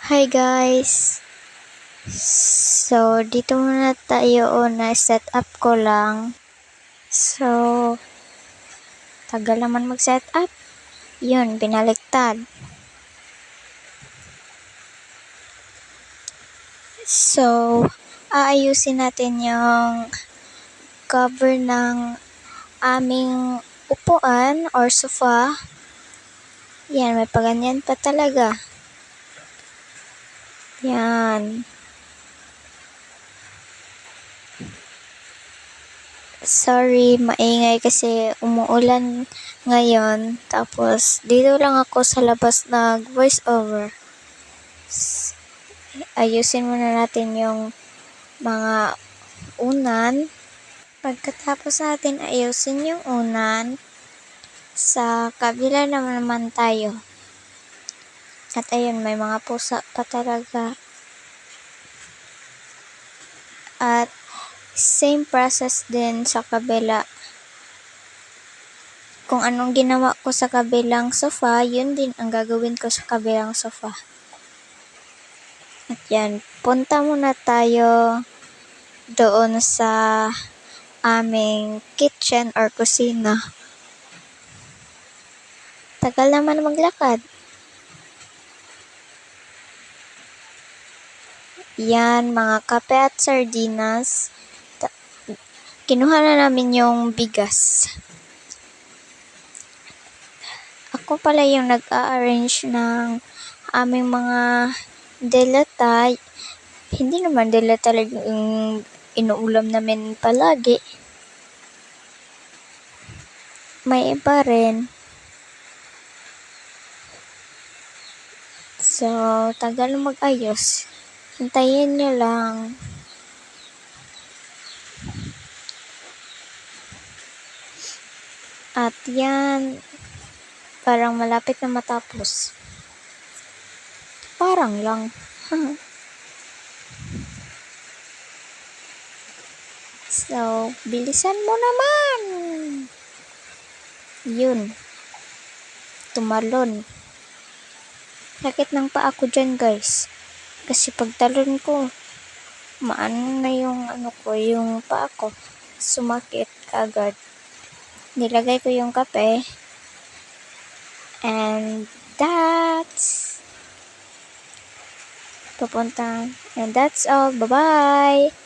Hi guys! So, dito muna tayo na set up ko lang. So, tagal naman mag-set up. Yun, binaliktad. So, aayusin natin yung cover ng aming upuan or sofa. Yan, may paganyan pa talaga. Yan. Sorry, maingay kasi umuulan ngayon. Tapos, dito lang ako sa labas nag-voice over. Ayusin muna natin yung mga unan. Pagkatapos natin ayusin yung unan, sa kabila naman tayo. At ayun, may mga pusa pa talaga. At same process din sa kabila. Kung anong ginawa ko sa kabilang sofa, yun din ang gagawin ko sa kabilang sofa. At yan, punta muna tayo doon sa aming kitchen or kusina. Tagal naman maglakad. Yan, mga kape at sardinas. Kinuha na namin yung bigas. Ako pala yung nag-a-arrange ng aming mga delata. Hindi naman delata talagang inuulam namin palagi. May iba rin. So, tagal mag-ayos. Hintayin nyo lang. At yan, parang malapit na matapos. Parang lang. So, bilisan mo naman. Yun. Tumalon. Sakit ng paa ko dyan, guys. Kasi pagtalon ko, maano na yung yung paa ko. Sumakit agad. Nilagay ko yung kape. And that's all. Bye-bye!